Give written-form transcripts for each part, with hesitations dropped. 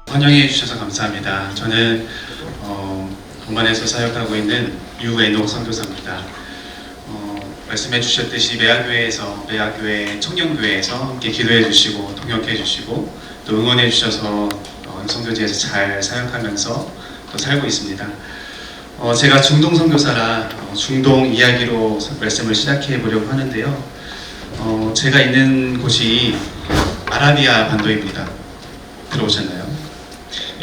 환영해 주셔서 감사합니다. 저는 오만에서 사역하고 있는 유애녹 선교사입니다. 말씀해 주셨듯이 매화교회 청년교회에서 함께 기도해 주시고 동역해 주시고 또 응원해 주셔서 선교지에서 잘 사역하면서 또 살고 있습니다. 제가 중동 선교사라 중동 이야기로 말씀을 시작해 보려고 하는데요. 제가 있는 곳이 아라비아 반도입니다. 들어오셨나요?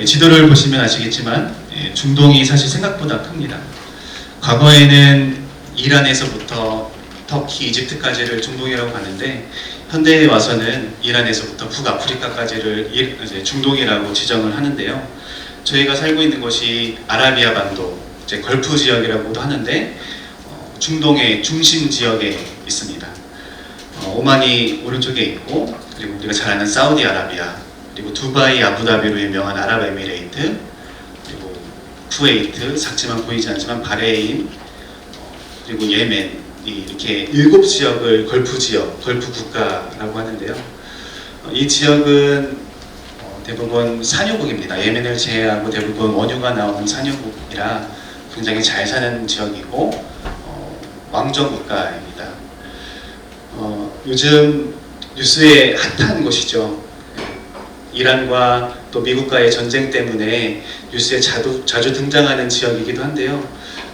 지도를 보시면 아시겠지만 중동이 사실 생각보다 큽니다. 과거에는 이란에서부터 터키, 이집트까지를 중동이라고 하는데 현대에 와서는 이란에서부터 북아프리카까지를 이제 중동이라고 지정을 하는데요. 저희가 살고 있는 곳이 아라비아 반도, 이제 걸프 지역이라고도 하는데 중동의 중심 지역에 있습니다. 오만이 오른쪽에 있고, 그리고 우리가 잘 아는 사우디아라비아, 그리고 두바이, 아부다비로 유명한 아랍에미레이트, 그리고 쿠웨이트, 작지만 보이지 않지만 바레인, 그리고 예멘, 이렇게 7지역을 걸프 지역, 걸프 국가라고 하는데요. 이 지역은 대부분 산유국입니다. 예멘을 제외하고 대부분 원유가 나오는 산유국이라 굉장히 잘 사는 지역이고 왕정 국가입니다. 요즘 뉴스에 핫한 곳이죠. 이란과 또 미국과의 전쟁 때문에 뉴스에 자주 등장하는 지역이기도 한데요.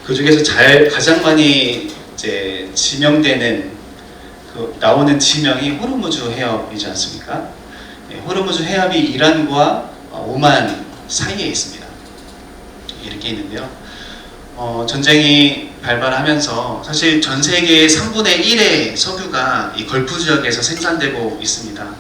그 중에서 가장 많이 이제 지명되는 나오는 지명이 호르무즈 해협이지 않습니까? 호르무즈 해협이 이란과 오만 사이에 있습니다. 이렇게 있는데요. 전쟁이 발발하면서 사실 전 세계의 3분의 1의 석유가 이 걸프 지역에서 생산되고 있습니다.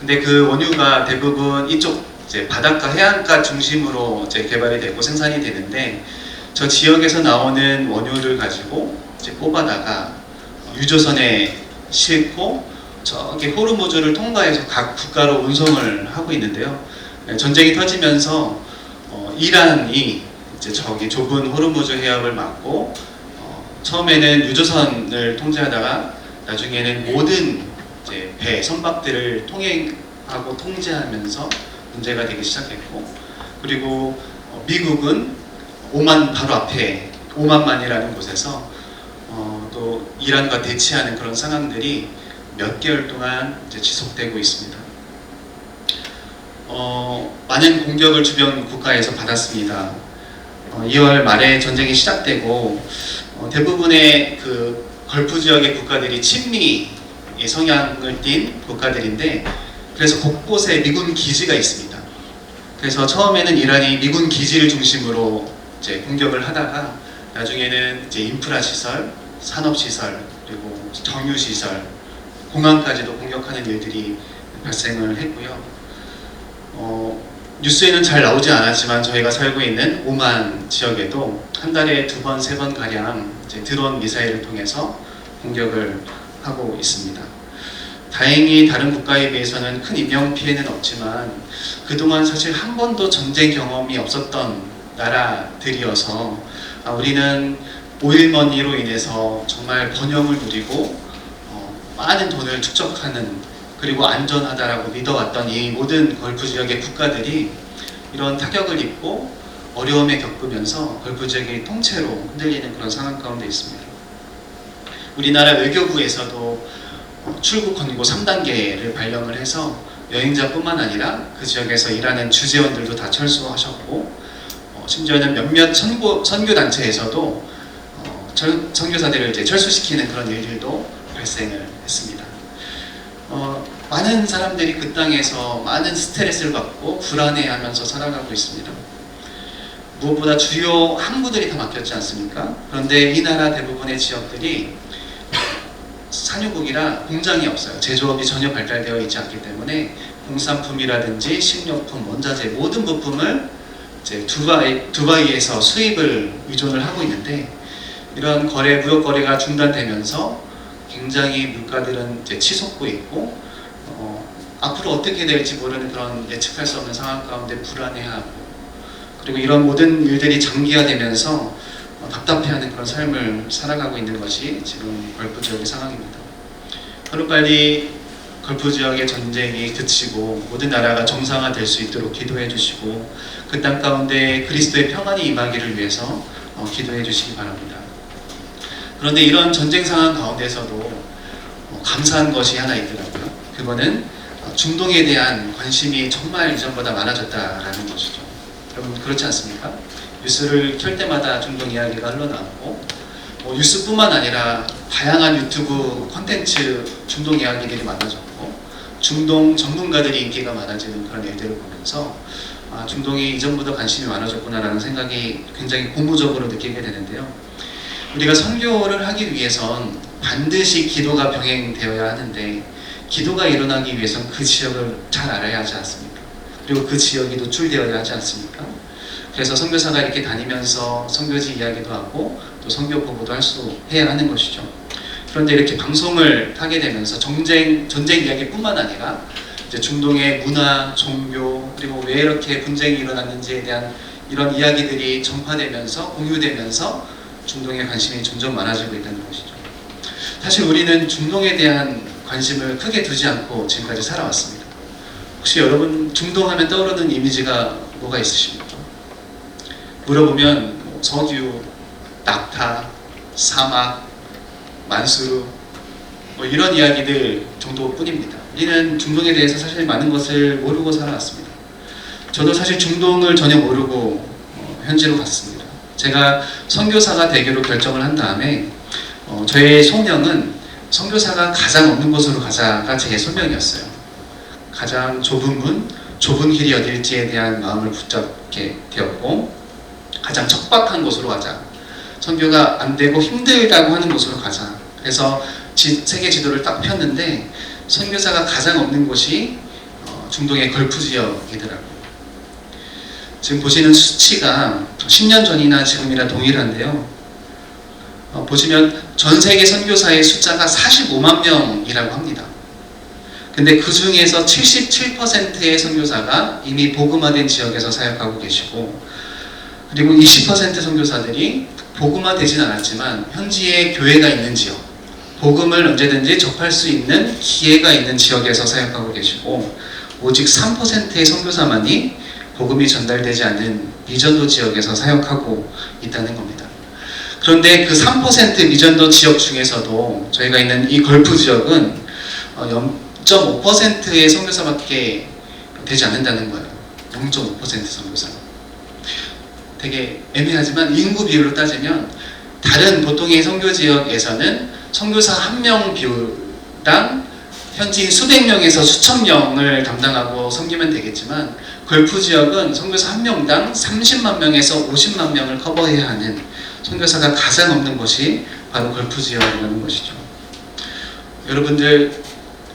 근데 그 원유가 대부분 이쪽 이제 바닷가 해안가 중심으로 이제 개발이 되고 생산이 되는데 저 지역에서 나오는 원유를 가지고 이제 뽑아다가 유조선에 싣고 저기 호르무즈를 통과해서 각 국가로 운송을 하고 있는데요. 전쟁이 터지면서 이란이 이제 저기 좁은 호르무즈 해협을 막고 처음에는 유조선을 통제하다가 나중에는 모든 이제 배, 선박들을 통행하고 통제하면서 문제가 되기 시작했고, 그리고 미국은 오만 바로 앞에 오만만이라는 곳에서 또 이란과 대치하는 그런 상황들이 몇 개월 동안 이제 지속되고 있습니다. 많은 공격을 주변 국가에서 받았습니다. 2월 말에 전쟁이 시작되고 대부분의 그 걸프 지역의 국가들이 친미 성향을 띤 국가들인데 그래서 곳곳에 미군 기지가 있습니다. 그래서 처음에는 이란이 미군 기지를 중심으로 이제 공격을 하다가 나중에는 이제 인프라 시설, 산업 시설, 그리고 정유 시설, 공항까지도 공격하는 일들이 발생을 했고요. 뉴스에는 잘 나오지 않았지만 저희가 살고 있는 오만 지역에도 한 달에 2번, 3번 가량 이제 드론 미사일을 통해서 공격을 하고 있습니다. 다행히 다른 국가에 비해서는 큰 인명 피해는 없지만 그동안 사실 한 번도 전쟁 경험이 없었던 나라들이어서 우리는 오일머니로 인해서 정말 번영을 누리고 많은 돈을 축적하는, 그리고 안전하다라고 믿어왔던 이 모든 걸프 지역의 국가들이 이런 타격을 입고 어려움에 겪으면서 걸프 지역이 통째로 흔들리는 그런 상황 가운데 있습니다. 우리나라 외교부에서도 출국 권고 3단계를 발령을 해서 여행자뿐만 아니라 그 지역에서 일하는 주재원들도 다 철수하셨고, 심지어는 몇몇 선교단체에서도 선교사들을 이제 철수시키는 그런 일들도 발생을 했습니다. 많은 사람들이 그 땅에서 많은 스트레스를 받고 불안해하면서 살아가고 있습니다. 무엇보다 주요 항구들이 다 막혔지 않습니까? 그런데 이 나라 대부분의 지역들이 산유국이라 공장이 없어요. 제조업이 전혀 발달되어 있지 않기 때문에 공산품이라든지 식료품, 원자재 모든 부품을 이제 두바이에서 수입을 의존을 하고 있는데 이런 무역 거래가 중단되면서 굉장히 물가들은 이제 치솟고 있고 앞으로 어떻게 될지 모르는 그런 예측할 수 없는 상황 가운데 불안해하고, 그리고 이런 모든 일들이 장기화되면서 답답해하는 그런 삶을 살아가고 있는 것이 지금 걸프 지역의 상황입니다. 하루빨리 걸프 지역의 전쟁이 그치고 모든 나라가 정상화될 수 있도록 기도해 주시고 그 땅 가운데 그리스도의 평안이 임하기를 위해서 기도해 주시기 바랍니다. 그런데 이런 전쟁 상황 가운데서도 감사한 것이 하나 있더라고요. 그거는 중동에 대한 관심이 정말 이전보다 많아졌다라는 것이죠. 여러분 그렇지 않습니까? 뉴스를 켤 때마다 중동 이야기가 흘러나오고 뉴스뿐만 아니라 다양한 유튜브 콘텐츠 중동 이야기들이 많아졌고 중동 전문가들이 인기가 많아지는 그런 일들을 보면서 중동이 이전보다 관심이 많아졌구나라는 생각이 굉장히 고무적으로 느끼게 되는데요. 우리가 선교를 하기 위해선 반드시 기도가 병행되어야 하는데 기도가 일어나기 위해선 그 지역을 잘 알아야 하지 않습니까? 그리고 그 지역이 노출되어야 하지 않습니까? 그래서 선교사가 이렇게 다니면서 선교지 이야기도 하고 또 선교 보고도 해야 하는 것이죠. 그런데 이렇게 방송을 하게 되면서 전쟁 이야기뿐만 아니라 이제 중동의 문화, 종교 그리고 왜 이렇게 분쟁이 일어났는지에 대한 이런 이야기들이 전파되면서 공유되면서 중동에 관심이 점점 많아지고 있다는 것이죠. 사실 우리는 중동에 대한 관심을 크게 두지 않고 지금까지 살아왔습니다. 혹시 여러분 중동하면 떠오르는 이미지가 뭐가 있으십니까? 물어보면 석유, 낙타, 사막, 만수르 이런 이야기들 정도뿐입니다. 우리는 중동에 대해서 사실 많은 것을 모르고 살아왔습니다. 저도 사실 중동을 전혀 모르고 현지로 갔습니다. 제가 선교사가 되기로 결정을 한 다음에 저의 소명은 선교사가 가장 없는 곳으로 가자가 제 소명이었어요. 가장 좁은 문, 좁은 길이 어딜지에 대한 마음을 붙잡게 되었고 가장 척박한 곳으로 가자. 선교가 안 되고 힘들다고 하는 곳으로 가자. 그래서 세계 지도를 딱 폈는데 선교사가 가장 없는 곳이 중동의 걸프 지역이더라고요. 지금 보시는 수치가 10년 전이나 지금이나 동일한데요. 보시면 전 세계 선교사의 숫자가 45만 명이라고 합니다. 근데 그 중에서 77%의 선교사가 이미 복음화된 지역에서 사역하고 계시고 그리고 20% 선교사들이 복음화되진 않았지만 현지에 교회가 있는 지역, 복음을 언제든지 접할 수 있는 기회가 있는 지역에서 사역하고 계시고 오직 3%의 선교사만이 복음이 전달되지 않는 미전도 지역에서 사역하고 있다는 겁니다. 그런데 그 3% 미전도 지역 중에서도 저희가 있는 이 걸프 지역은 0.5%의 선교사밖에 되지 않는다는 거예요. 0.5% 선교사. 되게 애매하지만 인구 비율로 따지면 다른 보통의 선교 지역에서는 선교사 한 명 비율당 현지인 수백 명에서 수천 명을 담당하고 섬기면 되겠지만 걸프 지역은 선교사 한 명당 30만 명에서 50만 명을 커버해야 하는 선교사가 가장 없는 곳이 바로 걸프 지역이라는 것이죠. 여러분들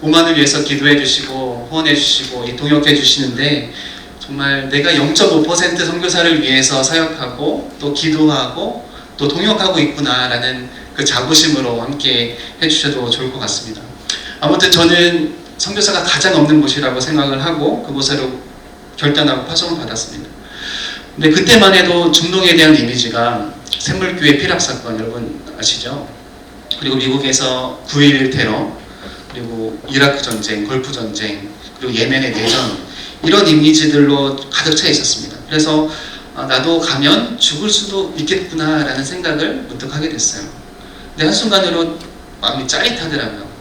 오만을 위해서 기도해 주시고 후원해 주시고 동역해 주시는데 정말 내가 0.5% 선교사를 위해서 사역하고 또 기도하고 또 동역하고 있구나라는 그 자부심으로 함께 해주셔도 좋을 것 같습니다. 아무튼 저는 선교사가 가장 없는 곳이라고 생각을 하고 그곳으로 결단하고 파송을 받았습니다. 근데 그때만 해도 중동에 대한 이미지가 샘물교회 피락사건 여러분 아시죠? 그리고 미국에서 9.11 테러 그리고 이라크 전쟁, 걸프 전쟁 그리고 예멘의 내전 이런 이미지들로 가득 차 있었습니다. 그래서 나도 가면 죽을 수도 있겠구나 라는 생각을 문득 하게 됐어요. 근데 한순간으로 마음이 짜릿하더라고요.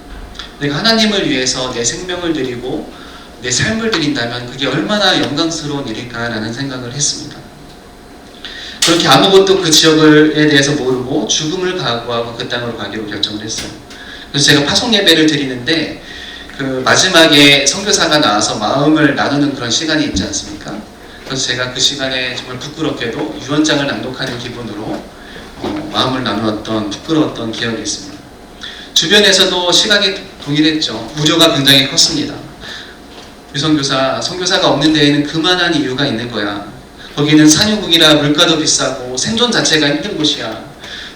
내가 하나님을 위해서 내 생명을 드리고 내 삶을 드린다면 그게 얼마나 영광스러운 일일까라는 생각을 했습니다. 그렇게 아무것도 그 지역에 대해서 모르고 죽음을 각오하고 그 땅으로 가기로 결정을 했어요. 그래서 제가 파송 예배를 드리는데 그 마지막에 선교사가 나와서 마음을 나누는 그런 시간이 있지 않습니까? 그래서 제가 그 시간에 정말 부끄럽게도 유언장을 낭독하는 기분으로 마음을 나누었던 부끄러웠던 기억이 있습니다. 주변에서도 시각이 동일했죠. 우려가 굉장히 컸습니다. 유선교사, 선교사가 없는 데에는 그만한 이유가 있는 거야. 거기는 산유국이라 물가도 비싸고 생존 자체가 힘든 곳이야.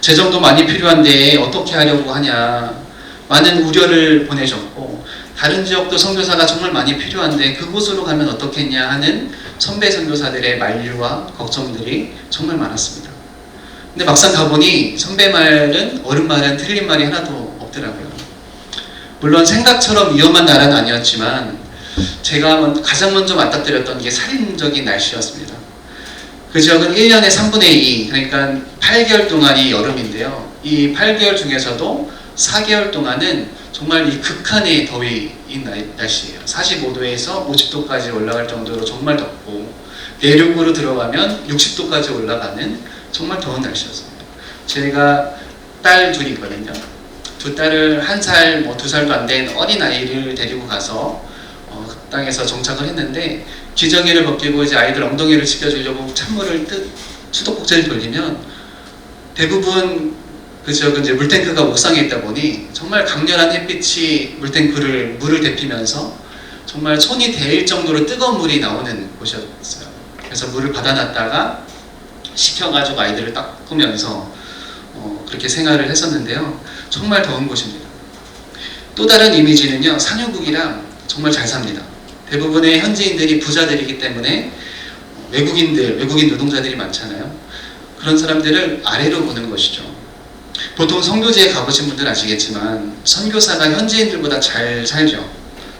재정도 많이 필요한데 어떻게 하려고 하냐. 많은 우려를 보내셨고 다른 지역도 선교사가 정말 많이 필요한데 그곳으로 가면 어떻겠냐 하는 선배 선교사들의 만류와 걱정들이 정말 많았습니다. 근데 막상 가보니 선배 말은 어른 말은 틀린 말이 하나도 없더라고요. 물론 생각처럼 위험한 나라는 아니었지만 제가 가장 먼저 맞닥뜨렸던 게 살인적인 날씨였습니다. 그 지역은 1년에 3분의 2, 그러니까 8개월 동안이 여름인데요. 이 8개월 중에서도 4개월 동안은 정말 이 극한의 더위인 날씨예요. 45도에서 50도까지 올라갈 정도로 정말 덥고, 내륙으로 들어가면 60도까지 올라가는 정말 더운 날씨였습니다. 제가 딸 둘이 있거든요. 두 딸을 1살, 2살도 안 된 어린 아이를 데리고 가서 그 땅에서 정착을 했는데, 기저귀를 벗기고 이제 아이들 엉덩이를 지켜주려고 찬물을 수도꼭지를 돌리면 대부분 그 지역은 이제 물탱크가 옥상에 있다 보니 정말 강렬한 햇빛이 물을 데피면서 정말 손이 데일 정도로 뜨거운 물이 나오는 곳이었어요. 그래서 물을 받아놨다가 식혀가지고 아이들을 닦으면서 그렇게 생활을 했었는데요. 정말 더운 곳입니다. 또 다른 이미지는요, 산유국이랑 정말 잘 삽니다. 대부분의 현지인들이 부자들이기 때문에 외국인 노동자들이 많잖아요. 그런 사람들을 아래로 보는 것이죠. 보통 선교지에 가보신 분들 아시겠지만 선교사가 현지인들보다 잘 살죠.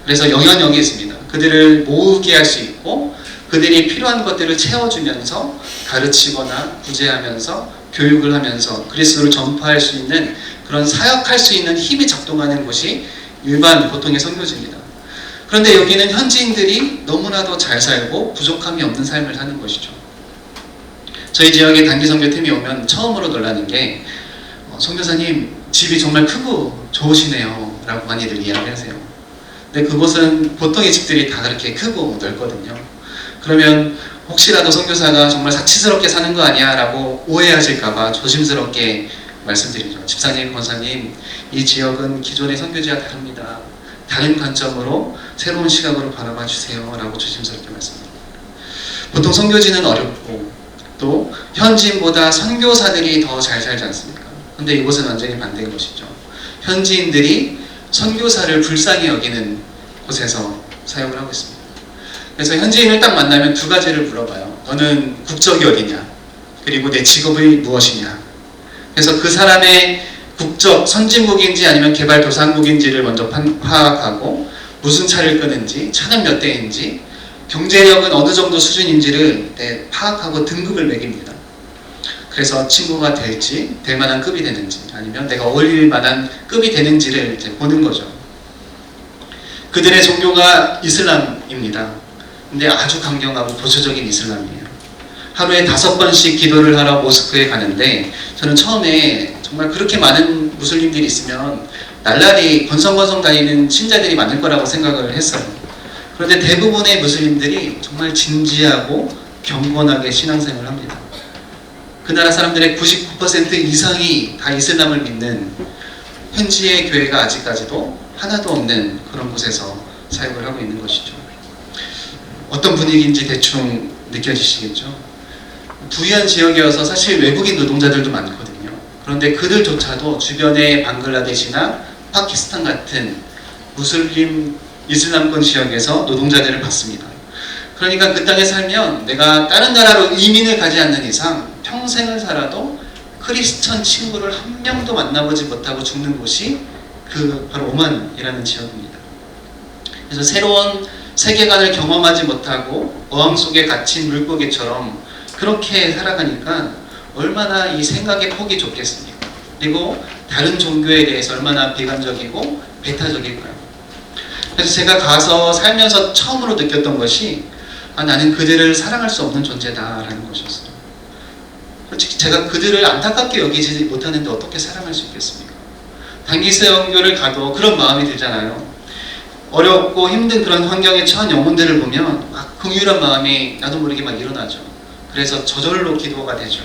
그래서 영향력이 있습니다. 그들을 모으게 할 수 있고, 그들이 필요한 것들을 채워주면서 가르치거나 구제하면서 교육을 하면서 그리스도를 전파할 수 있는, 그런 사역할 수 있는 힘이 작동하는 곳이 일반 보통의 선교지입니다. 그런데 여기는 현지인들이 너무나도 잘 살고 부족함이 없는 삶을 사는 것이죠. 저희 지역에 단기 선교팀이 오면 처음으로 놀라는 게, 선교사님 집이 정말 크고 좋으시네요 라고 많이들 이야기하세요. 근데 그곳은 보통의 집들이 다 그렇게 크고 넓거든요. 그러면 혹시라도 선교사가 정말 사치스럽게 사는 거 아니야 라고 오해하실까봐 조심스럽게 말씀드리죠. 집사님, 권사님, 이 지역은 기존의 선교지와 다릅니다. 다른 관점으로 새로운 시각으로 바라봐 주세요 라고 조심스럽게 말씀드립니다. 보통 선교지는 어렵고 또 현지인보다 선교사들이 더 잘 살지 않습니까? 근데 이곳은 완전히 반대인 것이죠. 현지인들이 선교사를 불쌍히 여기는 곳에서 사역을 하고 있습니다. 그래서 현지인을 딱 만나면 두 가지를 물어봐요. 너는 국적이 어디냐? 그리고 내 직업이 무엇이냐? 그래서 그 사람의 국적, 선진국인지 아니면 개발도상국인지를 먼저 파악하고, 무슨 차를 끄는지, 차는 몇 대인지, 경제력은 어느 정도 수준인지를 파악하고 등급을 매깁니다. 그래서 친구가 될지, 될 만한 급이 되는지, 아니면 내가 어울릴 만한 급이 되는지를 이제 보는 거죠. 그들의 종교가 이슬람입니다. 근데 아주 강경하고 보수적인 이슬람이에요. 하루에 5번씩 기도를 하러 모스크에 가는데, 저는 처음에 정말 그렇게 많은 무슬림들이 있으면 날라리 건성건성 다니는 신자들이 많을 거라고 생각을 했어요. 그런데 대부분의 무슬림들이 정말 진지하고 경건하게 신앙생활을 합니다. 그 나라 사람들의 99% 이상이 다 이슬람을 믿는, 현지의 교회가 아직까지도 하나도 없는 그런 곳에서 사역을 하고 있는 것이죠. 어떤 분위기인지 대충 느껴지시겠죠? 부유한 지역이어서 사실 외국인 노동자들도 많거든요. 그런데 그들조차도 주변의 방글라데시나 파키스탄 같은 무슬림 이슬람권 지역에서 노동자들을 받습니다. 그러니까 그 땅에 살면 내가 다른 나라로 이민을 가지 않는 이상 평생을 살아도 크리스천 친구를 한 명도 만나보지 못하고 죽는 곳이 바로 오만이라는 지역입니다. 그래서 새로운 세계관을 경험하지 못하고 어항 속에 갇힌 물고기처럼 그렇게 살아가니까 얼마나 이 생각의 폭이 좁겠습니까? 그리고 다른 종교에 대해서 얼마나 비관적이고 배타적일까요? 그래서 제가 가서 살면서 처음으로 느꼈던 것이, 나는 그들을 사랑할 수 없는 존재다라는 것이었어요. 솔직히 제가 그들을 안타깝게 여기지 못하는데 어떻게 사랑할 수 있겠습니까? 단기 선교를 가도 그런 마음이 들잖아요. 어렵고 힘든 그런 환경에 처한 영혼들을 보면 막 긍휼한 마음이 나도 모르게 막 일어나죠. 그래서 저절로 기도가 되죠.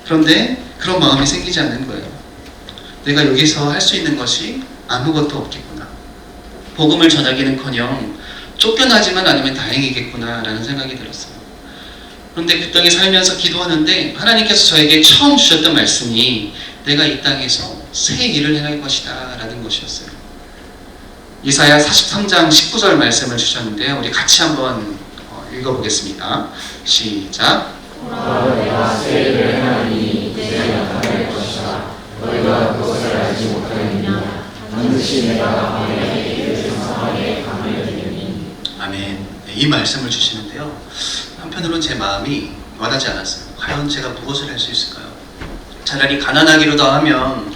그런데 그런 마음이 생기지 않는 거예요. 내가 여기서 할 수 있는 것이 아무것도 없겠구나. 복음을 전하기는커녕 쫓겨나지만 않으면 다행이겠구나 라는 생각이 들었어요. 그런데 그 땅에 살면서 기도하는데 하나님께서 저에게 처음 주셨던 말씀이, 내가 이 땅에서 새 일을 행할 것이다 라는 것이었어요. 이사야 43장 19절 말씀을 주셨는데요. 우리 같이 한번 읽어보겠습니다. 시작. 내가 새 일을 행하니 이제 나타날 것이다. 너희가 그것을 알지 못하느냐. 내가 너에게 이를 전파하게 강을 드리니. 아멘. 네, 이 말씀을 주시는데요. 한편으로는 제 마음이 원하지 않았어요. 과연 제가 무엇을 할 수 있을까요? 차라리 가난하기로 하면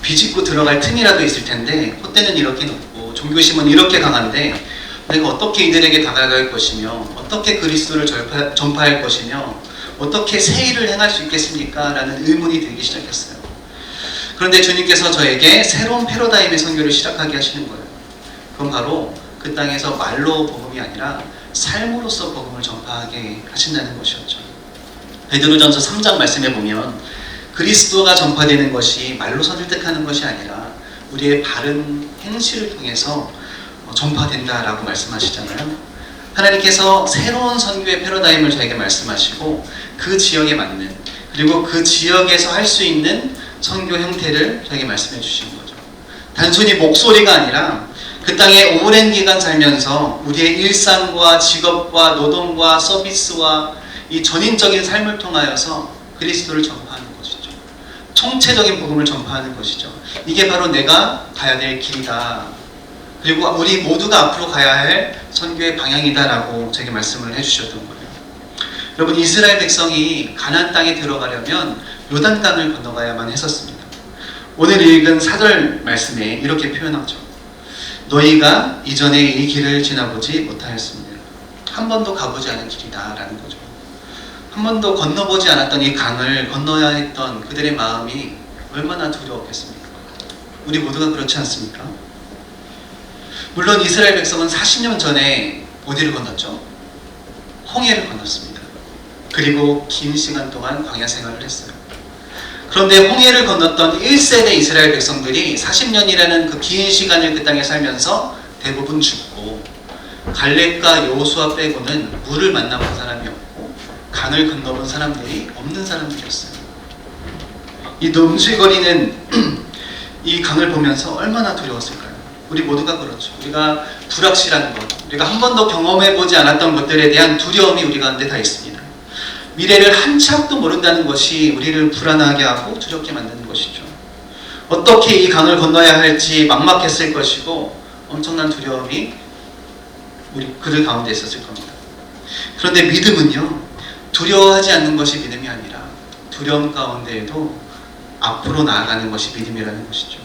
비집고 들어갈 틈이라도 있을 텐데 콧대는 이렇게 높고 종교심은 이렇게 강한데 내가 어떻게 이들에게 다가갈 것이며 어떻게 그리스도를 전파할 것이며 어떻게 새 일을 행할 수 있겠습니까? 라는 의문이 들기 시작했어요. 그런데 주님께서 저에게 새로운 패러다임의 선교를 시작하게 하시는 거예요. 그건 바로 그 땅에서 말로 복음이 아니라 삶으로서 복음을 전파하게 하신다는 것이었죠. 베드로전서 3장 말씀에 보면 그리스도가 전파되는 것이 말로 설득하는 것이 아니라 우리의 바른 행실을 통해서 전파된다라고 말씀하시잖아요. 하나님께서 새로운 선교의 패러다임을 저에게 말씀하시고 그 지역에 맞는 그리고 그 지역에서 할 수 있는 선교 형태를 저에게 말씀해 주시는 거죠. 단순히 목소리가 아니라 그 땅에 오랜 기간 살면서 우리의 일상과 직업과 노동과 서비스와 이 전인적인 삶을 통하여서 그리스도를 전파하는 것이죠. 총체적인 복음을 전파하는 것이죠. 이게 바로 내가 가야 될 길이다. 그리고 우리 모두가 앞으로 가야 할 선교의 방향이다라고 제게 말씀을 해주셨던 거예요. 여러분, 이스라엘 백성이 가나안 땅에 들어가려면 요단강을 건너가야만 했었습니다. 오늘 읽은 4절 말씀에 이렇게 표현하죠. 너희가 이전에 이 길을 지나보지 못하였습니다. 한 번도 가보지 않은 길이다 라는 거죠. 한 번도 건너보지 않았던 이 강을 건너야 했던 그들의 마음이 얼마나 두려웠겠습니까? 우리 모두가 그렇지 않습니까? 물론 이스라엘 백성은 40년 전에 어디를 건넜죠? 홍해를 건넜습니다. 그리고 긴 시간 동안 광야 생활을 했어요. 그런데 홍해를 건넜던 1세대 이스라엘 백성들이 40년이라는 그 긴 시간을 그 땅에 살면서 대부분 죽고 갈렙과 여호수아 빼고는 물을 만나본 사람이 없고 강을 건너본 사람들이 없는 사람들이었어요. 이 넘실거리는 이 강을 보면서 얼마나 두려웠을까요? 우리 모두가 그렇죠. 우리가 불확실한 것, 우리가 한 번도 경험해보지 않았던 것들에 대한 두려움이 우리 가운데 다 있습니다. 미래를 한 치 앞도 모른다는 것이 우리를 불안하게 하고 두렵게 만드는 것이죠. 어떻게 이 강을 건너야 할지 막막했을 것이고 엄청난 두려움이 우리 그들 가운데 있었을 겁니다. 그런데 믿음은요, 두려워하지 않는 것이 믿음이 아니라 두려움 가운데에도 앞으로 나아가는 것이 믿음이라는 것이죠.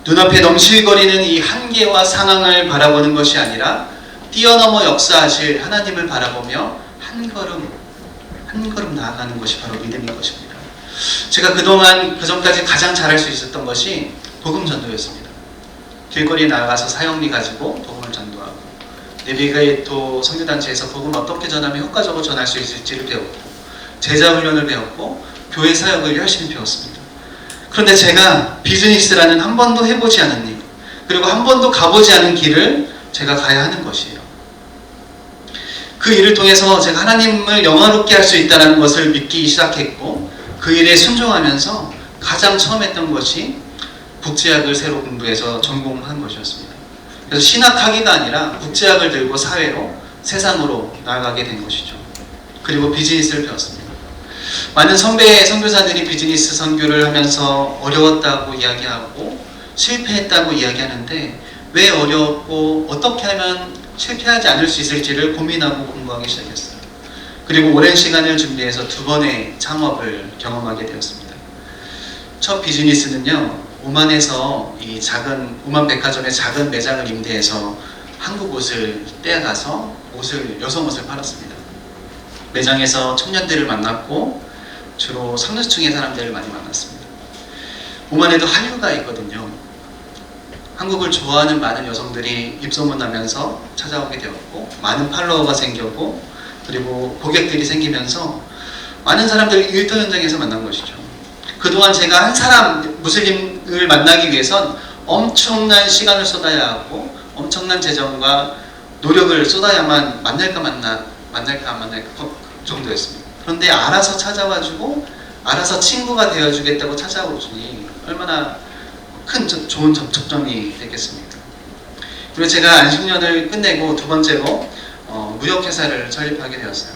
눈앞에 넘실거리는 이 한계와 상황을 바라보는 것이 아니라 뛰어넘어 역사하실 하나님을 바라보며 한 걸음 나아가는 것이 바로 믿음인 것입니다. 제가 그동안 그전까지 가장 잘할 수 있었던 것이 복음 전도였습니다. 길거리에 나가서 사역리 가지고 복음을 전도하고 내비게이터 선교단체에서 복음 어떻게 전하면 효과적으로 전할 수 있을지를 배웠고 제자 훈련을 배웠고 교회 사역을 열심히 배웠습니다. 그런데 제가 비즈니스라는 한 번도 해보지 않은 일 그리고 한 번도 가보지 않은 길을 제가 가야 하는 것이에요. 그 일을 통해서 제가 하나님을 영화롭게 할 수 있다는 것을 믿기 시작했고 그 일에 순종하면서 가장 처음 했던 것이 국제학을 새로 공부해서 전공한 것이었습니다. 그래서 신학학위가 아니라 국제학을 들고 사회로 세상으로 나아가게 된 것이죠. 그리고 비즈니스를 배웠습니다. 많은 선배 선교사들이 비즈니스 선교를 하면서 어려웠다고 이야기하고 실패했다고 이야기하는데 왜 어려웠고 어떻게 하면 실패하지 않을 수 있을지를 고민하고 공부하기 시작했어요. 그리고 오랜 시간을 준비해서 2번의 창업을 경험하게 되었습니다. 첫 비즈니스는요, 오만에서 이 작은 오만 백화점의 작은 매장을 임대해서 한국 옷을 떼어가서 여성 옷을 팔았습니다. 매장에서 청년들을 만났고 주로 상류층의 사람들을 많이 만났습니다. 오만에도 한류가 있거든요. 한국을 좋아하는 많은 여성들이 입소문나면서 찾아오게 되었고 많은 팔로워가 생겼고 그리고 고객들이 생기면서 많은 사람들을 일터 현장에서 만난 것이죠. 그동안 제가 한 사람 무슬림을 만나기 위해선 엄청난 시간을 쏟아야 하고 엄청난 재정과 노력을 쏟아야만 만날까 안 만날까 정도였습니다. 그런데 알아서 찾아와주고 알아서 친구가 되어주겠다고 찾아오주니 얼마나 큰 좋은 접촉점이 되겠습니까? 그리고 제가 안식년을 끝내고 2번째로 무역회사를 설립하게 되었어요.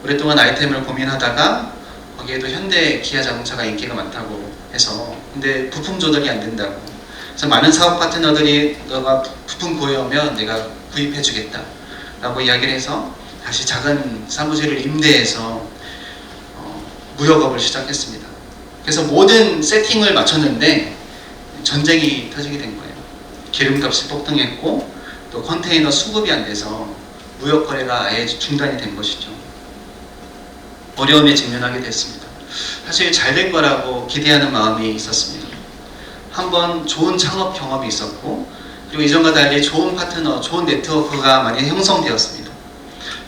오랫동안 아이템을 고민하다가 거기에도 현대 기아 자동차가 인기가 많다고 해서 근데 부품 조달이 안 된다고 그래서 많은 사업 파트너들이 너가 부품 구해오면 내가 구입해주겠다 라고 이야기를 해서 다시 작은 사무실을 임대해서 무역업을 시작했습니다. 그래서 모든 세팅을 마쳤는데 전쟁이 터지게 된 거예요. 기름값이 폭등했고 또 컨테이너 수급이 안 돼서 무역 거래가 아예 중단이 된 것이죠. 어려움에 직면하게 됐습니다. 사실 잘 될 거라고 기대하는 마음이 있었습니다. 한번 좋은 창업 경험이 있었고 그리고 이전과 달리 좋은 파트너, 좋은 네트워크가 많이 형성되었습니다.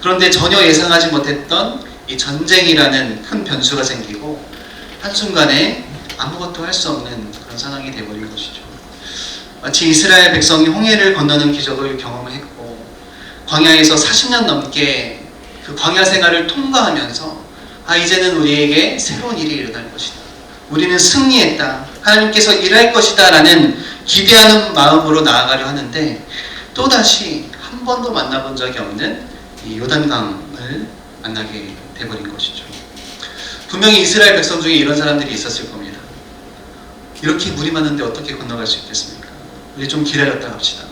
그런데 전혀 예상하지 못했던 이 전쟁이라는 큰 변수가 생기고 한순간에 아무것도 할 수 없는 그런 상황이 되어버린 것이죠. 마치 이스라엘 백성이 홍해를 건너는 기적을 경험했고 광야에서 40년 넘게 그 광야 생활을 통과하면서 이제는 우리에게 새로운 일이 일어날 것이다. 우리는 승리했다. 하나님께서 일할 것이다 라는 기대하는 마음으로 나아가려 하는데 또다시 한 번도 만나본 적이 없는 이 요단강을 만나게 돼버린 것이죠. 분명히 이스라엘 백성 중에 이런 사람들이 있었을 겁니다. 이렇게 물이 많은데 어떻게 건너갈 수 있겠습니까? 우리 좀 기다렸다 갑시다.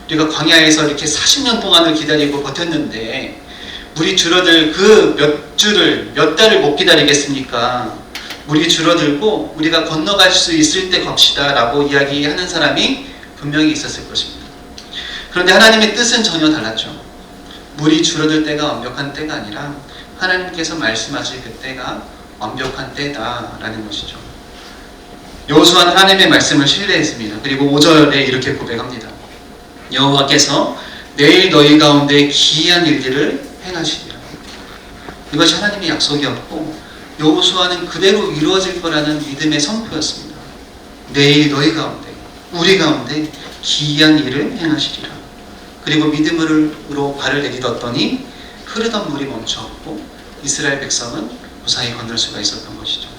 우리가 광야에서 이렇게 40년 동안을 기다리고 버텼는데 물이 줄어들 그 몇 달을 못 기다리겠습니까? 물이 줄어들고 우리가 건너갈 수 있을 때 갑시다 라고 이야기하는 사람이 분명히 있었을 것입니다. 그런데 하나님의 뜻은 전혀 달랐죠. 물이 줄어들 때가 완벽한 때가 아니라 하나님께서 말씀하실 그 때가 완벽한 때다라는 것이죠. 여호수아는 하나님의 말씀을 신뢰했습니다. 그리고 5절에 이렇게 고백합니다. 여호와께서 내일 너희 가운데 기이한 일들을 행하시리라. 이것이 하나님의 약속이었고 여호수아는 그대로 이루어질 거라는 믿음의 선포였습니다. 내일 너희 가운데, 우리 가운데 기이한 일을 행하시리라. 그리고 믿음으로 발을 내딛었더니 흐르던 물이 멈추었고 이스라엘 백성은 무사히 건널 수가 있었던 것이죠.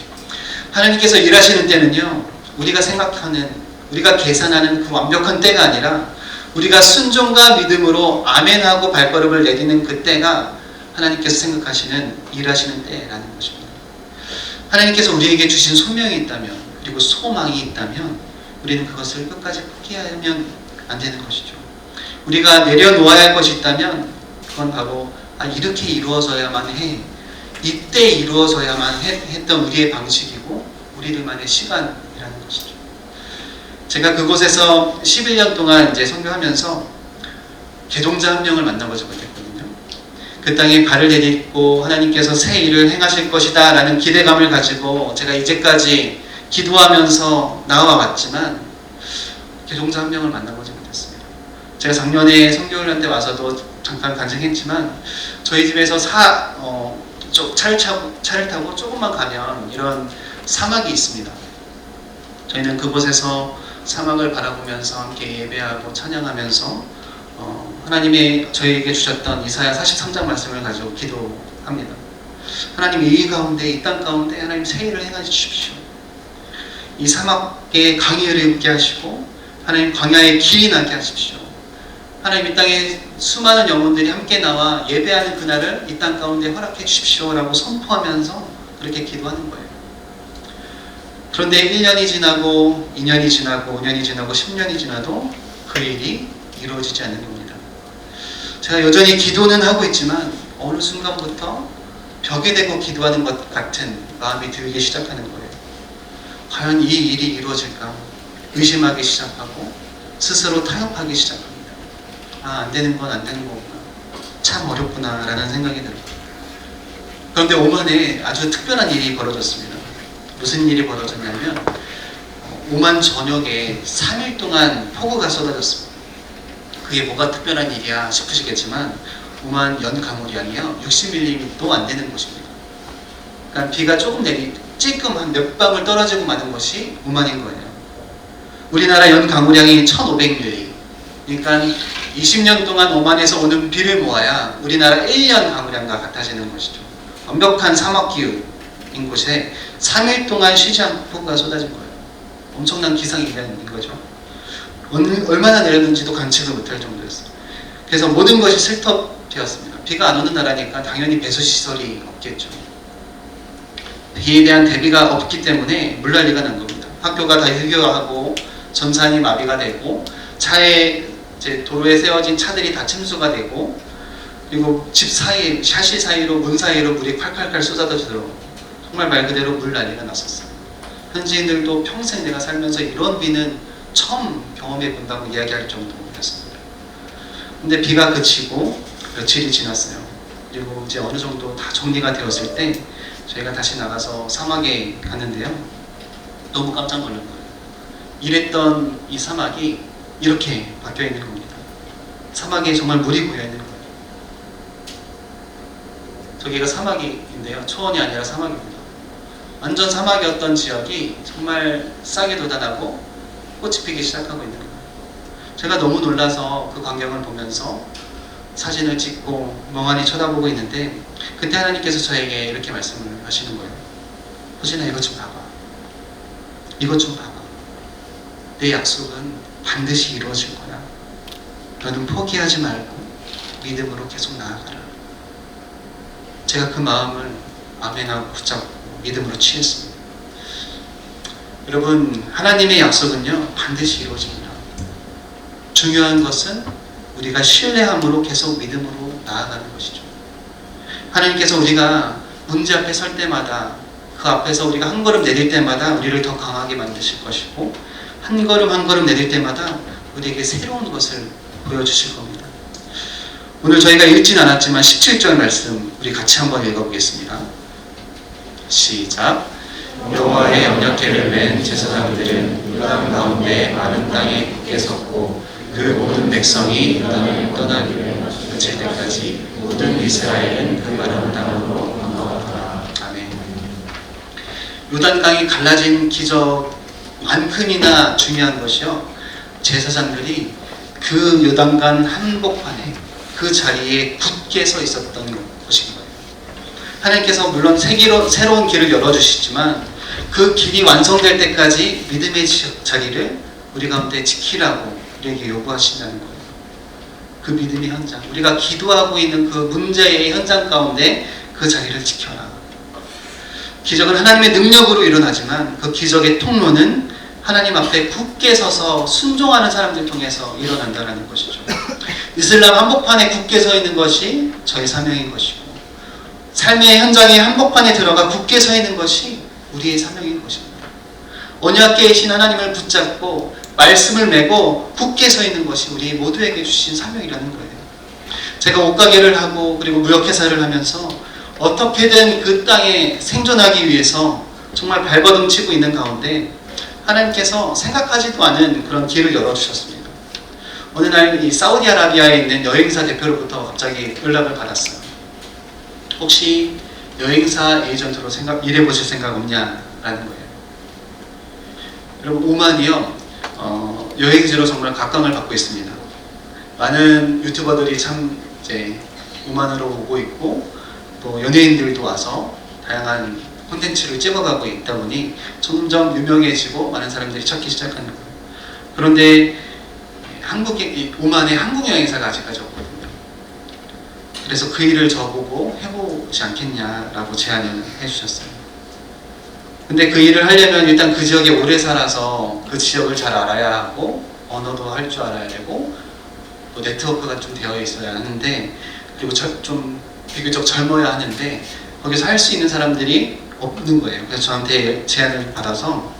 하나님께서 일하시는 때는요, 우리가 생각하는, 우리가 계산하는 그 완벽한 때가 아니라 우리가 순종과 믿음으로 아멘하고 발걸음을 내딛는 그 때가 하나님께서 생각하시는 일하시는 때라는 것입니다. 하나님께서 우리에게 주신 소명이 있다면 그리고 소망이 있다면 우리는 그것을 끝까지 포기하면 안 되는 것이죠. 우리가 내려놓아야 할 것이 있다면 그건 바로 이렇게 이루어져야만 해, 이때 이루어져야만 했던 우리의 방식이고 우리들만의 시간이라는 것이죠. 제가 그곳에서 11년 동안 이제 선교하면서 개종자 한 명을 만나보지 못했거든요. 그 땅에 발을 내딛고 하나님께서 새 일을 행하실 것이다 라는 기대감을 가지고 제가 이제까지 기도하면서 나와 왔지만 개종자 한 명을 만나보지 못했습니다. 제가 작년에 선교훈련 때 와서도 잠깐 간증했지만 저희 집에서 차를 타고 조금만 가면 이런 사막이 있습니다. 저희는 그곳에서 사막을 바라보면서 함께 예배하고 찬양하면서 하나님이 저희에게 주셨던 이사야 43장 말씀을 가지고 기도합니다. 하나님 이 가운데, 이 땅 가운데 하나님 새 일을 행해 주십시오. 이 사막에 강의를 입게 하시고 하나님 광야에 길이 나게 하십시오. 하나님 이 땅에 수많은 영혼들이 함께 나와 예배하는 그날을 이 땅 가운데 허락해 주십시오 라고 선포하면서 그렇게 기도하는 거예요. 그런데 1년이 지나고 2년이 지나고 5년이 지나고 10년이 지나도 그 일이 이루어지지 않는 겁니다. 제가 여전히 기도는 하고 있지만 어느 순간부터 벽에 대고 기도하는 것 같은 마음이 들기 시작하는 거예요. 과연 이 일이 이루어질까? 의심하기 시작하고 스스로 타협하기 시작합니다. 안 되는 건 안 되는 거구나. 참 어렵구나 라는 생각이 듭니다. 그런데 오만에 아주 특별한 일이 벌어졌습니다. 무슨 일이 벌어졌냐면 오만 전역에 3일 동안 폭우가 쏟아졌습니다. 그게 뭐가 특별한 일이야 싶으시겠지만 오만 연 가물량이요 60mm도 안 되는 곳입니다. 그러니까 비가 조금 찔끔 한 몇 방울 떨어지고 마는 것이 오만인 거예요. 우리나라 연 가물량이 1500mm. 그러니까 20년 동안 오만에서 오는 비를 모아야 우리나라 1년 가물량과 같아지는 것이죠. 완벽한 사막 기후인 곳에 3일 동안 쉬지 않고 폭우가 쏟아진 거예요. 엄청난 기상이변인 거죠. 얼마나 내렸는지도 관측을 못할 정도였어요. 그래서 모든 것이 슬텁되었습니다. 비가 안 오는 나라니까 당연히 배수시설이 없겠죠. 비에 대한 대비가 없기 때문에 물난리가 난 겁니다. 학교가 다 휴교하고 전산이 마비가 되고 차에 이제 도로에 세워진 차들이 다 침수가 되고 그리고 집 사이, 샤시 사이로 문 사이로 물이 칼칼칼 쏟아져서 정말 말 그대로 물난리가 났었어요. 현지인들도 평생 내가 살면서 이런 비는 처음 경험해 본다고 이야기할 정도였습니다. 근데 비가 그치고 며칠이 지났어요. 그리고 이제 어느 정도 다 정리가 되었을 때 저희가 다시 나가서 사막에 갔는데요. 너무 깜짝 놀란 거예요. 이랬던 이 사막이 이렇게 바뀌어 있는 겁니다. 사막에 정말 물이 고여 있는 거예요. 저기가 사막인데요. 초원이 아니라 사막입니다. 완전 사막이었던 지역이 정말 싹이 돋아나고 꽃이 피기 시작하고 있는 거예요. 제가 너무 놀라서 그 광경을 보면서 사진을 찍고 멍하니 쳐다보고 있는데 그때 하나님께서 저에게 이렇게 말씀을 하시는 거예요. 호진아, 이것 좀 봐봐. 이것 좀 봐봐. 내 약속은 반드시 이루어질 거야. 너는 포기하지 말고 믿음으로 계속 나아가라. 제가 그 마음을 아멘하고 붙잡고 믿음으로 취했습니다. 여러분, 하나님의 약속은요 반드시 이루어집니다. 중요한 것은 우리가 신뢰함으로 계속 믿음으로 나아가는 것이죠. 하나님께서 우리가 문제 앞에 설 때마다 그 앞에서 우리가 한 걸음 내릴 때마다 우리를 더 강하게 만드실 것이고 한 걸음 한 걸음 내릴 때마다 우리에게 새로운 것을 보여주실 겁니다. 오늘 저희가 읽진 않았지만 17절 말씀 우리 같이 한번 읽어보겠습니다. 시작. 여호와의 영역궤를 맨 제사장들은 요단 가운데 마른 땅에 굳게 섰고 그 모든 백성이 요단을 떠나기를 그칠 때까지 모든 이스라엘은 그 마른 땅으로 건너가더라. 아멘. 요단강이 갈라진 기적만큼이나 중요한 것이요, 제사장들이 그 요단강 한복판에 그 자리에 굳게 서 있었던 것인 거예요. 하나님께서 물론 새로운 길을 열어주시지만 그 길이 완성될 때까지 믿음의 자리를 우리 가운데 지키라고 우리에게 요구하신다는 거예요. 그 믿음의 현장, 우리가 기도하고 있는 그 문제의 현장 가운데 그 자리를 지켜라. 기적은 하나님의 능력으로 일어나지만 그 기적의 통로는 하나님 앞에 굳게 서서 순종하는 사람들 통해서 일어난다는 것이죠. 이슬람 한복판에 굳게 서 있는 것이 저의 사명인 것이고 삶의 현장의 한복판에 들어가 굳게 서 있는 것이 우리의 사명인 것입니다. 언약계이신 하나님을 붙잡고 말씀을 메고 굳게 서 있는 것이 우리 모두에게 주신 사명이라는 거예요. 제가 옷가게를 하고 그리고 무역회사를 하면서 어떻게든 그 땅에 생존하기 위해서 정말 발버둥 치고 있는 가운데 하나님께서 생각하지도 않은 그런 길을 열어주셨습니다. 어느 날 이 사우디아라비아에 있는 여행사 대표로부터 갑자기 연락을 받았어요. 혹시 여행사 에이전트로 일해보실 생각 없냐라는 거예요. 여러분, 오만이요 여행지로 정말 각광을 받고 있습니다. 많은 유튜버들이 참 이제 오만으로 오고 있고 또 연예인들도 와서 다양한 콘텐츠를 찍어가고 있다 보니 점점 유명해지고 많은 사람들이 찾기 시작하는 거예요. 그런데 오만에 한국 여행사가 아직까지 없거든요. 그래서 그 일을 저보고 해보지 않겠냐라고 제안을 해주셨어요. 근데 그 일을 하려면 일단 그 지역에 오래 살아서 그 지역을 잘 알아야 하고 언어도 할 줄 알아야 되고 또 네트워크가 좀 되어 있어야 하는데 그리고 좀 비교적 젊어야 하는데 거기서 할 수 있는 사람들이 없는 거예요. 그래서 저한테 제안을 받아서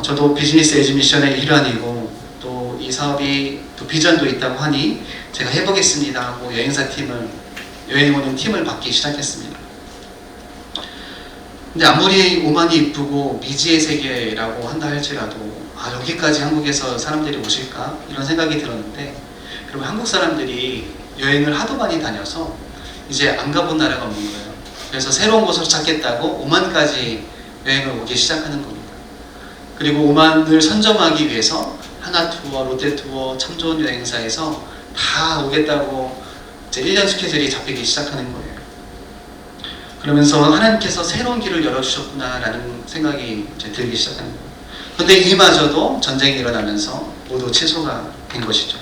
저도 비즈니스 에즈 미션의 일환이고 또 이 사업이 또 비전도 있다고 하니 제가 해보겠습니다 하고 여행 오는 팀을 받기 시작했습니다. 근데 아무리 오만이 이쁘고 미지의 세계라고 한다 할지라도 여기까지 한국에서 사람들이 오실까? 이런 생각이 들었는데 그리고 한국 사람들이 여행을 하도 많이 다녀서 이제 안 가본 나라가 없는 거예요. 그래서 새로운 곳을 찾겠다고 오만까지 여행을 오기 시작하는 겁니다. 그리고 오만을 선점하기 위해서 하나투어, 롯데투어, 참 좋은 여행사에서 다 오겠다고 이제 1년 스케줄이 잡히기 시작하는 거예요. 그러면서 하나님께서 새로운 길을 열어주셨구나라는 생각이 이제 들기 시작하는 거예요. 그런데 이마저도 전쟁이 일어나면서 모두 취소가 된 것이죠.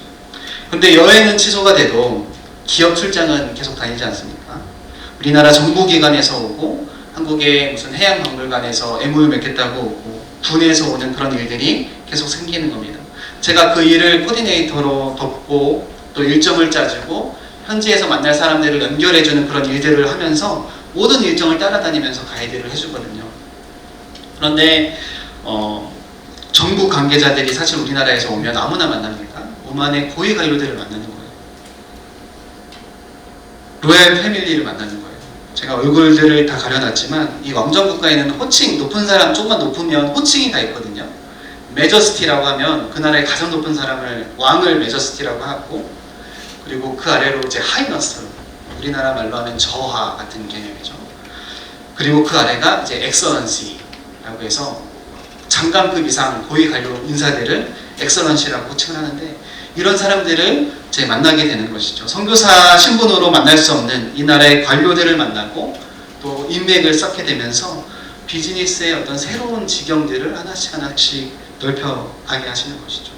그런데 여행은 취소가 돼도 기업 출장은 계속 다니지 않습니까? 우리나라 정부기관에서 오고 한국의 무슨 해양박물관에서 MOU 맺겠다고 오고 분해서 오는 그런 일들이 계속 생기는 겁니다. 제가 그 일을 코디네이터로 돕고 또 일정을 짜주고 현지에서 만날 사람들을 연결해주는 그런 일들을 하면서 모든 일정을 따라다니면서 가이드를 해주거든요. 그런데 정부 관계자들이 사실 우리나라에서 오면 아무나 만납니다. 오만의 고위 관료들을 만나는 거예요. 로얄 패밀리를 만나는 거예요. 제가 얼굴들을 다 가려놨지만 이 왕정 국가에는 호칭, 높은 사람 조금만 높으면 호칭이 다 있거든요. 메저스티라고 하면 그 나라의 가장 높은 사람을 왕을 메저스티라고 하고, 그리고 그 아래로 이제 하이너스, 우리나라 말로 하면 저하 같은 개념이죠. 그리고 그 아래가 이제 엑설런시라고 해서 장관급 이상 고위 관료 인사들을 엑설런시라고 호칭을 하는데, 이런 사람들을 이제 만나게 되는 것이죠. 선교사 신분으로 만날 수 없는 이 나라의 관료들을 만나고 또 인맥을 쌓게 되면서 비즈니스의 어떤 새로운 지경들을 하나씩 넓혀가게 하시는 것이죠.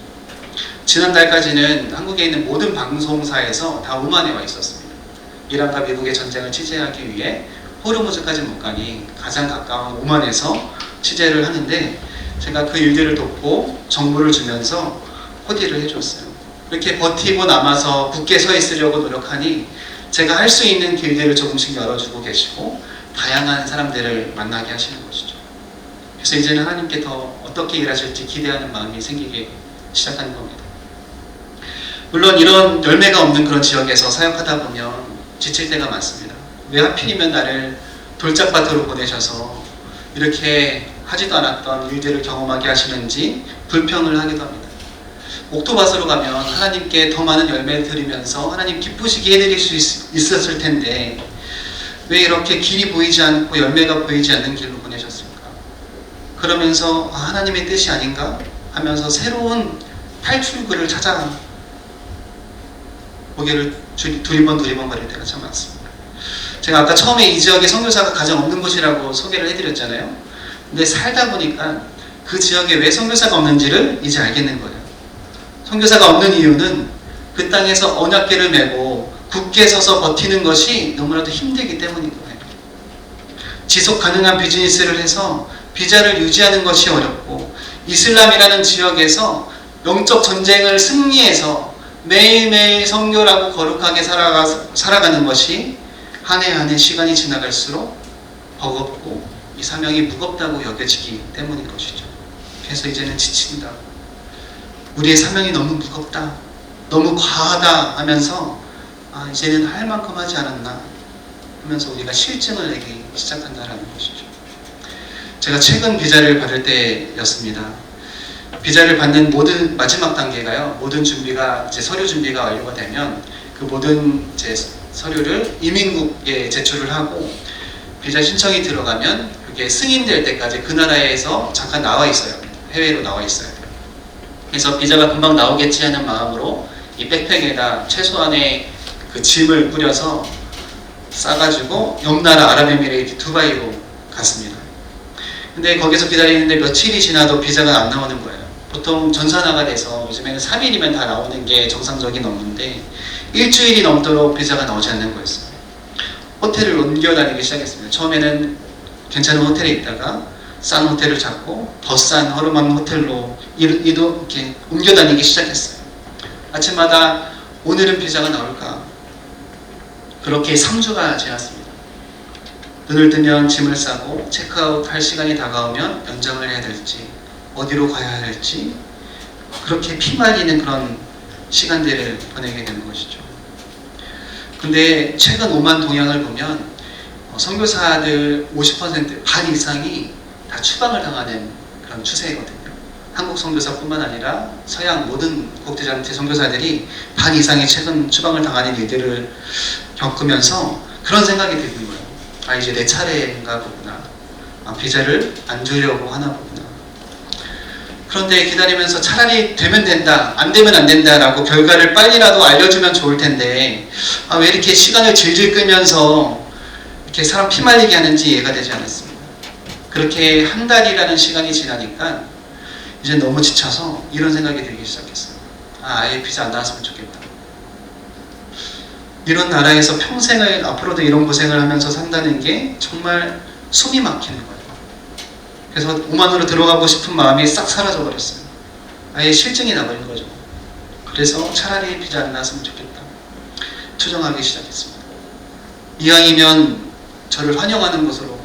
지난달까지는 한국에 있는 모든 방송사에서 다 오만에 와 있었습니다. 이란과 미국의 전쟁을 취재하기 위해 호르무즈까지 못 가니 가장 가까운 오만에서 취재를 하는데, 제가 그 일들을 돕고 정보를 주면서 코디를 해줬어요. 이렇게 버티고 남아서 굳게 서 있으려고 노력하니 제가 할 수 있는 길들을 조금씩 열어주고 계시고 다양한 사람들을 만나게 하시는 것이죠. 그래서 이제는 하나님께 더 어떻게 일하실지 기대하는 마음이 생기기 시작하는 겁니다. 물론 이런 열매가 없는 그런 지역에서 사역하다 보면 지칠 때가 많습니다. 왜 하필이면 나를 돌짝밭으로 보내셔서 이렇게 하지도 않았던 일들을 경험하게 하시는지 불평을 하기도 합니다. 옥토밭으로 가면 하나님께 더 많은 열매를 드리면서 하나님 기쁘시게 해드릴 수 있었을 텐데 왜 이렇게 길이 보이지 않고 열매가 보이지 않는 길로 보내셨습니까? 그러면서 하나님의 뜻이 아닌가 하면서 새로운 탈출구를 찾아 고개를 두리번 거릴 때가 참 많습니다. 제가 아까 처음에 이 지역에 선교사가 가장 없는 곳이라고 소개를 해드렸잖아요. 근데 살다 보니까 그 지역에 왜 선교사가 없는지를 이제 알겠는 거예요. 선교사가 없는 이유는 그 땅에서 언약궤를 메고 굳게 서서 버티는 것이 너무나도 힘들기 때문인 거예요. 지속 가능한 비즈니스를 해서 비자를 유지하는 것이 어렵고, 이슬람이라는 지역에서 영적 전쟁을 승리해서 매일매일 선교라고 거룩하게 살아가는 것이 한 해 한 해 시간이 지나갈수록 버겁고 이 사명이 무겁다고 여겨지기 때문인 것이죠. 그래서 이제는 지친다, 우리의 사명이 너무 무겁다, 너무 과하다 하면서 이제는 할 만큼 하지 않았나 하면서 우리가 실증을 내기 시작한다라는 것이죠. 제가 최근 비자를 받을 때였습니다. 비자를 받는 모든 마지막 단계가요, 모든 준비가 이제 서류 준비가 완료가 되면 그 모든 이제 서류를 이민국에 제출을 하고 비자 신청이 들어가면 그게 승인될 때까지 그 나라에서 잠깐 나와 있어요. 해외로 나와 있어요. 그래서 비자가 금방 나오겠지 하는 마음으로 이 백팩에다 최소한의 그 짐을 뿌려서 싸가지고 옆나라 아랍에미레이트 두바이로 갔습니다. 근데 거기서 기다리는데 며칠이 지나도 비자가 안 나오는 거예요. 보통 전산화가 돼서 요즘에는 3일이면 다 나오는 게 정상적인 업무인데 일주일이 넘도록 비자가 나오지 않는 거였어요. 호텔을 옮겨 다니기 시작했습니다. 처음에는 괜찮은 호텔에 있다가 싼 호텔을 잡고 더 싼 허름한 호텔로 이렇게 옮겨 다니기 시작했어요. 아침마다 오늘은 비자가 나올까? 그렇게 3주가 지났습니다. 눈을 뜨면 짐을 싸고 체크아웃 할 시간이 다가오면 연장을 해야 될지 어디로 가야 할지 그렇게 피말리는 그런 시간들을 보내게 되는 것이죠. 근데 최근 오만 동향을 보면 선교사들 50% 반 이상이 다 추방을 당하는 그런 추세거든요. 한국 선교사뿐만 아니라 서양 모든 국제단체 선교사들이 반 이상이 최근 추방을 당하는 일들을 겪으면서 그런 생각이 드는 거예요. 이제 내 차례인가 보구나. 비자를 안 주려고 하나 보구나. 그런데 기다리면서 차라리 되면 된다, 안 되면 안 된다라고 결과를 빨리라도 알려주면 좋을 텐데 왜 이렇게 시간을 질질 끌면서 이렇게 사람 피말리게 하는지 이해가 되지 않았습니다. 그렇게 한 달이라는 시간이 지나니까 이제 너무 지쳐서 이런 생각이 들기 시작했어요. 아예 비자 안 나왔으면 좋겠다. 이런 나라에서 평생을 앞으로도 이런 고생을 하면서 산다는 게 정말 숨이 막히는 거예요. 그래서 오만으로 들어가고 싶은 마음이 싹 사라져 버렸어요. 아예 실증이 나버린 거죠. 그래서 차라리 비자 안 나왔으면 좋겠다. 투정하기 시작했습니다. 이왕이면 저를 환영하는 곳으로,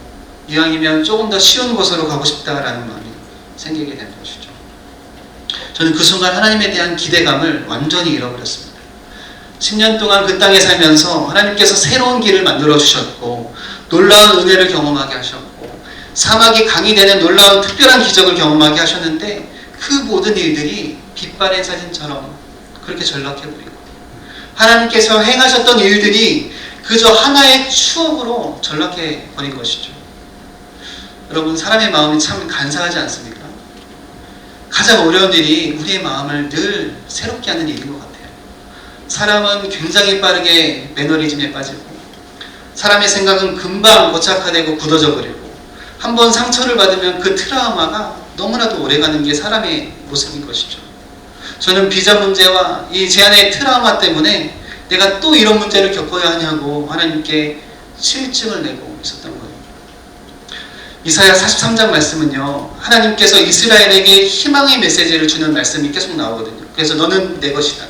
이왕이면 조금 더 쉬운 곳으로 가고 싶다라는 마음이 생기게 된 것이죠. 저는 그 순간 하나님에 대한 기대감을 완전히 잃어버렸습니다. 10년 동안 그 땅에 살면서 하나님께서 새로운 길을 만들어 주셨고 놀라운 은혜를 경험하게 하셨고 사막이 강이 되는 놀라운 특별한 기적을 경험하게 하셨는데 그 모든 일들이 빛바랜 사진처럼 그렇게 전락해버리고 하나님께서 행하셨던 일들이 그저 하나의 추억으로 전락해버린 것이죠. 여러분, 사람의 마음이 참 간사하지 않습니까? 가장 어려운 일이 우리의 마음을 늘 새롭게 하는 일인 것 같아요. 사람은 굉장히 빠르게 매너리즘에 빠지고 사람의 생각은 금방 고착화되고 굳어져 버리고 한번 상처를 받으면 그 트라우마가 너무나도 오래가는 게 사람의 모습인 것이죠. 저는 비자 문제와 이 제 안의 트라우마 때문에 내가 또 이런 문제를 겪어야 하냐고 하나님께 실증을 내고 있었던 거예요. 이사야 43장 말씀은요, 하나님께서 이스라엘에게 희망의 메시지를 주는 말씀이 계속 나오거든요. 그래서 너는 내 것이다.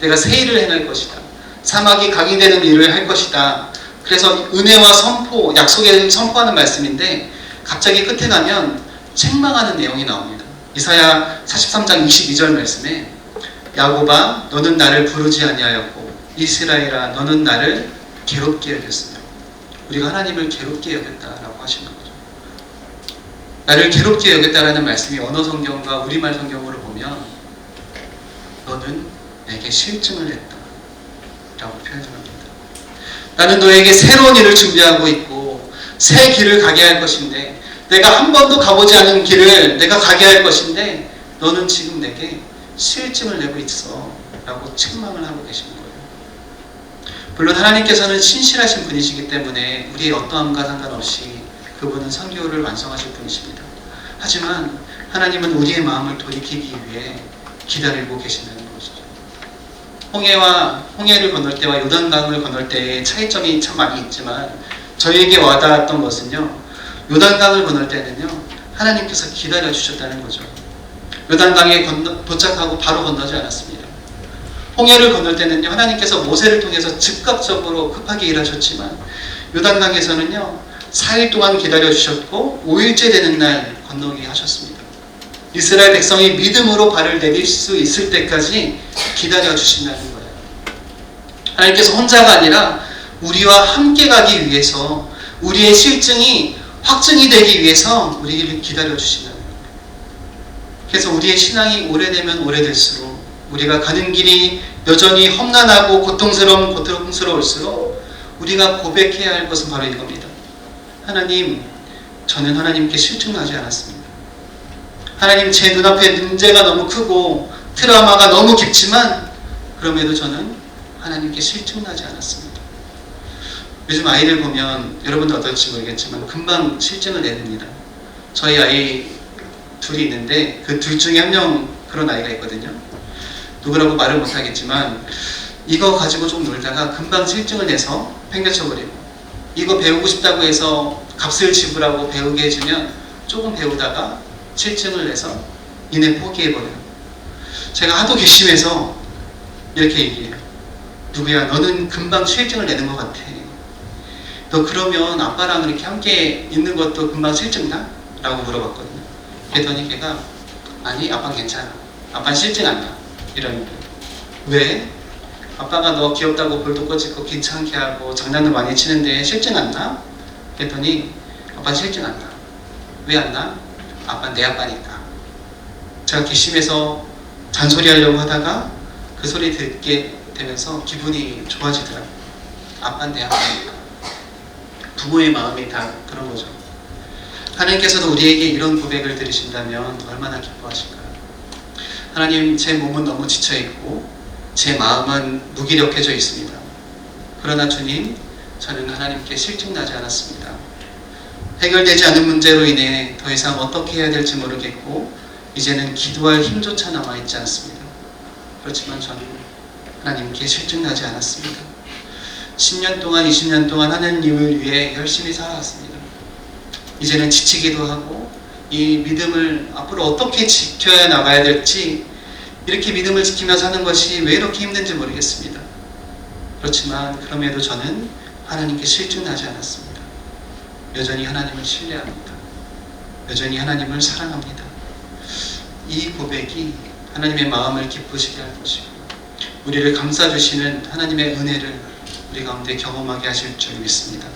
내가 새 일을 행할 것이다. 사막이 각인되는 일을 할 것이다. 그래서 은혜와 선포, 약속을 선포하는 말씀인데 갑자기 끝에 가면 책망하는 내용이 나옵니다. 이사야 43장 22절 말씀에 야곱아 너는 나를 부르지 아니하였고 이스라엘아 너는 나를 괴롭게 여겼으며, 우리가 하나님을 괴롭게 여겼다라고 하시는 거죠. 나를 괴롭게 여겼다라는 말씀이 언어 성경과 우리말 성경으로 보면 너는 내게 실증을 냈다 라고 표현을 합니다. 나는 너에게 새로운 일을 준비하고 있고 새 길을 가게 할 것인데, 내가 한 번도 가보지 않은 길을 내가 가게 할 것인데 너는 지금 내게 실증을 내고 있어 라고 책망을 하고 계시는 거예요. 물론 하나님께서는 신실하신 분이시기 때문에 우리의 어떠함과 상관없이 그분은 선교를 완성하실 분이십니다. 하지만 하나님은 우리의 마음을 돌이키기 위해 기다리고 계신다는 것이죠. 홍해를 건널 때와 요단강을 건널 때의 차이점이 참 많이 있지만 저희에게 와닿았던 것은요, 요단강을 건널 때는요 하나님께서 기다려 주셨다는 거죠. 요단강에 도착하고 바로 건너지 않았습니다. 홍해를 건널 때는요 하나님께서 모세를 통해서 즉각적으로 급하게 일하셨지만 요단강에서는요 4일 동안 기다려 주셨고 5일째 되는 날 건너게 하셨습니다. 이스라엘 백성이 믿음으로 발을 내딜 수 있을 때까지 기다려 주신다는 거예요. 하나님께서 혼자가 아니라 우리와 함께 가기 위해서, 우리의 실증이 확증이 되기 위해서 우리를 기다려 주신다는 거예요. 그래서 우리의 신앙이 오래되면 오래될수록 우리가 가는 길이 여전히 험난하고 고통스러울수록 우리가 고백해야 할 것은 바로 이겁니다. 하나님, 저는 하나님께 실증나지 않았습니다. 하나님, 제 눈앞에 문제가 너무 크고 트라우마가 너무 깊지만 그럼에도 저는 하나님께 실증나지 않았습니다. 요즘 아이들 보면 여러분도 어떨지 모르겠지만 금방 실증을 내냅니다. 저희 아이 둘이 있는데 그 둘 중에 한 명 그런 아이가 있거든요. 누구라고 말을 못하겠지만 이거 가지고 좀 놀다가 금방 실증을 내서 팽개쳐버리고, 이거 배우고 싶다고 해서 값을 지불하고 배우게 해주면 조금 배우다가 실증을 내서 이내 포기해버려요. 제가 하도 괘씸해서 이렇게 얘기해요. 누구야, 너는 금방 실증을 내는 것 같아. 너 그러면 아빠랑 이렇게 함께 있는 것도 금방 실증 나? 라고 물어봤거든요. 그랬더니 걔가 아니, 아빠는 괜찮아. 아빠는 실증 안 나. 이러는 거예요. 왜? 아빠가 너 귀엽다고 볼도 꺼지고 귀찮게 하고 장난도 많이 치는데 실증 안 나? 그랬더니 아빠는 실증 안 나. 왜 안 나? 아빠는 내 아빠니까. 제가 괘씸해서 잔소리하려고 하다가 그 소리 듣게 되면서 기분이 좋아지더라고요. 아빠는 내 아빠니까. 부모의 마음이 다 그런 거죠. 하나님께서도 우리에게 이런 고백을 들으신다면 얼마나 기뻐하실까요? 하나님, 제 몸은 너무 지쳐있고 제 마음은 무기력해져 있습니다. 그러나 주님, 저는 하나님께 실증나지 않았습니다. 해결되지 않은 문제로 인해 더 이상 어떻게 해야 될지 모르겠고 이제는 기도할 힘조차 남아있지 않습니다. 그렇지만 저는 하나님께 실증나지 않았습니다. 10년 동안 20년 동안 하나님을 위해 열심히 살아왔습니다. 이제는 지치기도 하고 이 믿음을 앞으로 어떻게 지켜야 나가야 될지, 이렇게 믿음을 지키며 사는 것이 왜 이렇게 힘든지 모르겠습니다. 그렇지만 그럼에도 저는 하나님께 실증나지 않았습니다. 여전히 하나님을 신뢰합니다. 여전히 하나님을 사랑합니다. 이 고백이 하나님의 마음을 기쁘시게 할 것이고, 우리를 감싸주시는 하나님의 은혜를 우리 가운데 경험하게 하실 줄 믿습니다.